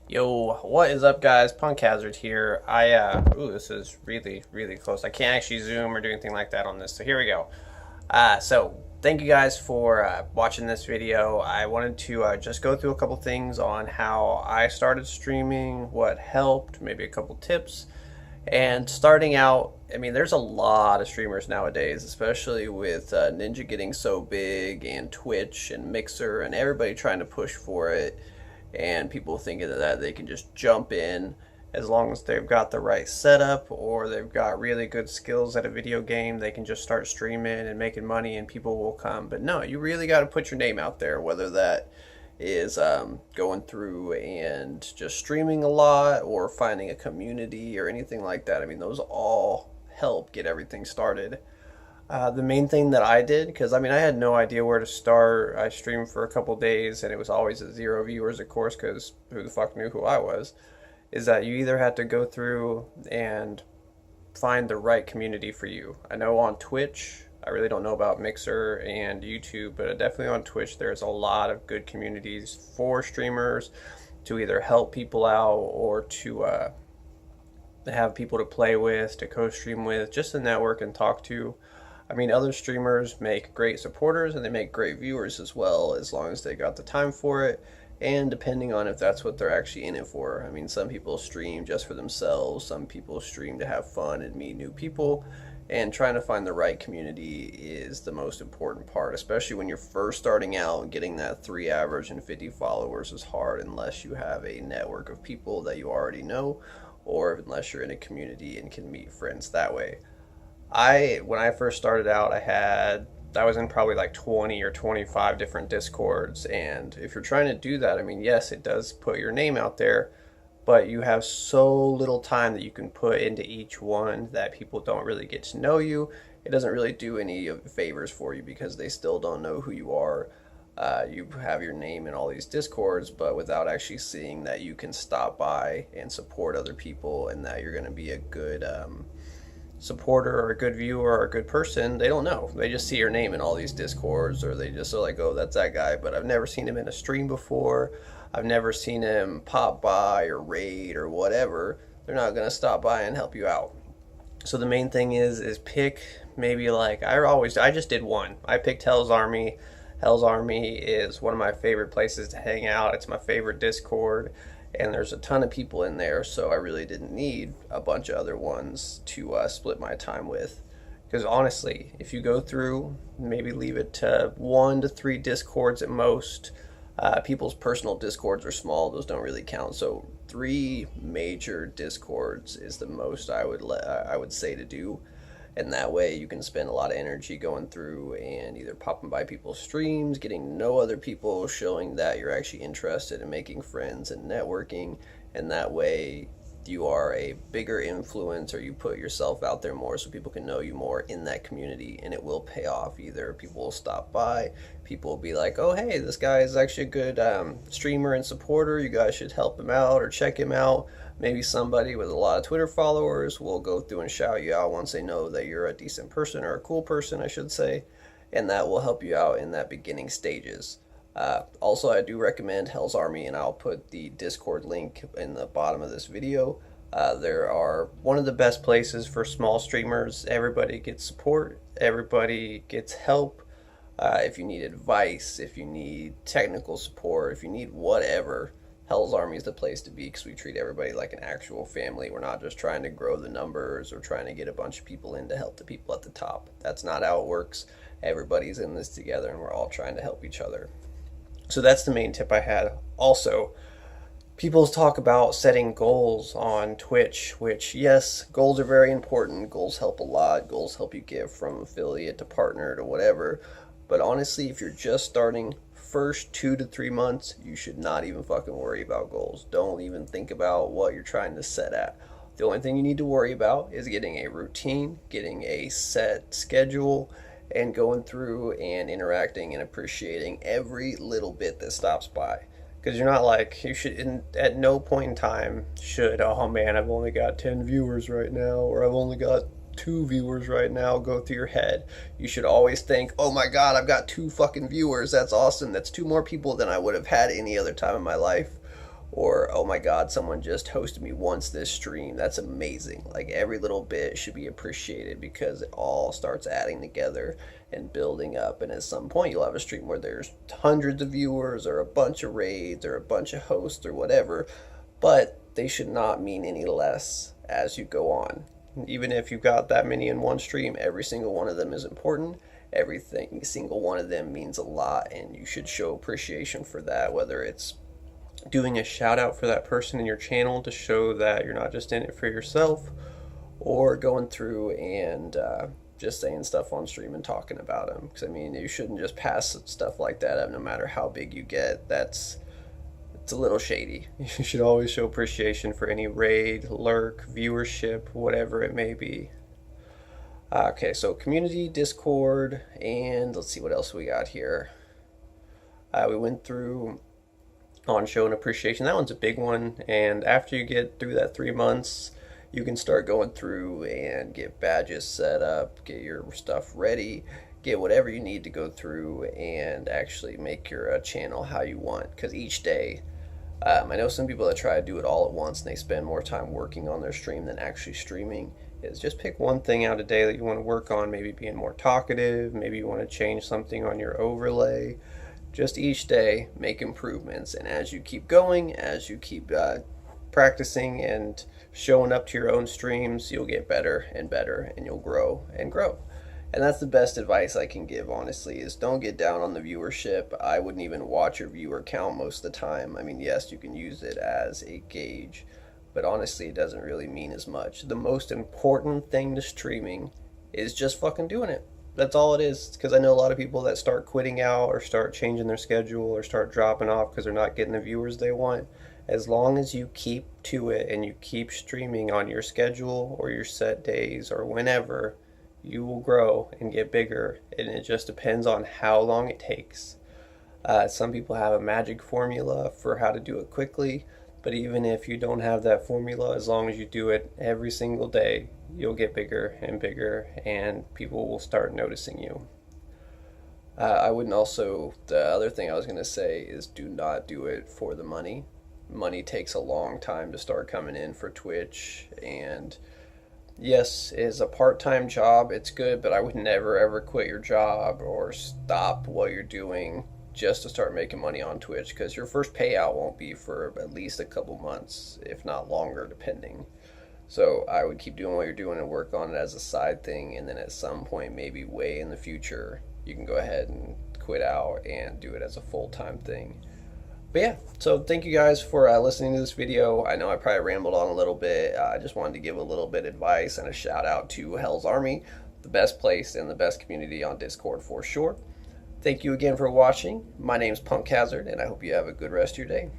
Yo, what is up, guys? Punk Hazard here. Ooh, this is really close. I can't actually zoom or do anything like that on this. So here we go. So thank you guys for watching this video. I wanted to just go through a couple things on how I started streaming, what helped, maybe a couple tips. And starting out, I mean, there's a lot of streamers nowadays, especially with Ninja getting so big and Twitch and Mixer and everybody trying to push for it, and people thinking that they can just jump in as long as they've got the right setup or they've got really good skills at a video game. They can just start streaming and making money and people will come. But no, you really got to put your name out there, whether that is going through and just streaming a lot or finding a community or anything like that. I mean, those all help get everything started. The main thing that I did, because I mean, I had no idea where to start. I streamed for a couple days and it was always at 0 viewers, of course, because who the fuck knew who I was, is that you either had to go through and find the right community for you. I know on Twitch, I really don't know about Mixer and YouTube, but definitely on Twitch, there's a lot of good communities for streamers to either help people out or to have people to play with, to co-stream with, just to network and talk to. I mean, other streamers make great supporters and they make great viewers as well, as long as they got the time for it, and depending on if that's what they're actually in it for. I mean, some people stream just for themselves, some people stream to have fun and meet new people, and trying to find the right community is the most important part, especially when you're first starting out. Getting that 3 average and 50 followers is hard unless you have a network of people that you already know, or unless you're in a community and can meet friends that way. When I first started out, I was in probably like 20 or 25 different discords, and if you're trying to do that, I mean, yes, it does put your name out there, but you have so little time that you can put into each one that people don't really get to know you. It doesn't really do any favors for you because they still don't know who you are. You have your name in all these discords, but without actually seeing that you can stop by and support other people and that you're going to be a good supporter or a good viewer or a good person, they don't know. They just see your name in all these discords, or they just are like, oh, that's that guy, but I've never seen him in a stream before. I've never seen him pop by or raid or whatever. They're not going to stop by and help you out. So the main thing is pick maybe, like, I just did one. I picked Hell's Army. Hell's Army is one of my favorite places to hang out. It's my favorite Discord, and there's a ton of people in there, so I really didn't need a bunch of other ones to split my time with. Because honestly, if you go through, maybe leave it to 1 to 3 discords at most. People's personal discords are small; those don't really count. So 3 major discords is the most I would say to do, and that way you can spend a lot of energy going through and either popping by people's streams, getting to know other people, showing that you're actually interested in making friends and networking, and that way you are a bigger influence, or you put yourself out there more so people can know you more in that community, and it will pay off. Either people will stop by, people will be like, oh hey, this guy is actually a good streamer and supporter, you guys should help him out or check him out. Maybe somebody with a lot of Twitter followers will go through and shout you out once they know that you're a decent person, or a cool person, I should say, and that will help you out in that beginning stages. Also, I do recommend Hell's Army, and I'll put the Discord link in the bottom of this video. There are one of the best places for small streamers. Everybody gets support, everybody gets help. If you need advice, if you need technical support, if you need whatever, Hell's Army is the place to be, because we treat everybody like an actual family. We're not just trying to grow the numbers or trying to get a bunch of people in to help the people at the top. That's not how it works. Everybody's in this together, and we're all trying to help each other. So that's the main tip I had. Also, people talk about setting goals on Twitch, which, yes, goals are very important. Goals help a lot. Goals help you get from affiliate to partner to whatever. But honestly, if you're just starting, first 2 to 3 months, you should not even fucking worry about goals. Don't even think about what you're trying to set at. The only thing you need to worry about is getting a routine, getting a set schedule, and going through and interacting and appreciating every little bit that stops by. Because you're not like, you should, at no point in time should, oh man, I've only got 10 viewers right now, or I've only got 2 viewers right now, go through your head. You should always think, oh my god, I've got 2 fucking viewers, that's awesome, that's 2 more people than I would have had any other time in my life. Or, oh oh my god, someone just hosted me once this stream. That's amazing. Like, every little bit should be appreciated because it all starts adding together and building up. And at some point, you'll have a stream where there's hundreds of viewers or a bunch of raids or a bunch of hosts or whatever, but they should not mean any less as you go on. Even if you've got that many in one stream, every single one of them is important. Everything, single one of them means a lot, and you should show appreciation for that, whether it's doing a shout out for that person in your channel to show that you're not just in it for yourself, or going through and just saying stuff on stream and talking about them. Because I mean, you shouldn't just pass stuff like that up no matter how big you get. It's a little shady. You should always show appreciation for any raid, lurk, viewership, whatever it may be. Okay, so community, Discord, and let's see what else we got here. We went through on showing appreciation. That one's a big one, and after you get through that 3 months, you can start going through and get badges set up, get your stuff ready, get whatever you need to go through and actually make your channel how you want. Because each day, I know some people that try to do it all at once and they spend more time working on their stream than actually streaming. Is just pick one thing out a day that you want to work on, maybe being more talkative, maybe you want to change something on your overlay. Just each day make improvements, and as you keep going, as you keep practicing and showing up to your own streams, you'll get better and better, and you'll grow and grow. And that's the best advice I can give, honestly, is don't get down on the viewership. I wouldn't even watch your viewer count most of the time. I mean, yes, you can use it as a gauge, but honestly, it doesn't really mean as much. The most important thing to streaming is just fucking doing it. That's all it is. Because I know a lot of people that start quitting out or start changing their schedule or start dropping off because they're not getting the viewers they want. As long as you keep to it and you keep streaming on your schedule or your set days or whenever, you will grow and get bigger, and it just depends on how long it takes. Some people have a magic formula for how to do it quickly, but even if you don't have that formula, as long as you do it every single day, you'll get bigger and bigger, and people will start noticing you. The other thing I was going to say is do not do it for the money. Money takes a long time to start coming in for Twitch, and yes, it is a part-time job. It's good, but I would never ever quit your job or stop what you're doing just to start making money on Twitch, because your first payout won't be for at least a couple months, if not longer, depending. So I would keep doing what you're doing and work on it as a side thing, and then at some point, maybe way in the future, you can go ahead and quit out and do it as a full-time thing. But yeah, so thank you guys for listening to this video. I know I probably rambled on a little bit. I just wanted to give a little bit of advice and a shout out to Hell's Army, the best place and the best community on Discord for sure. Thank you again for watching. My name's Punk Hazard, and I hope you have a good rest of your day.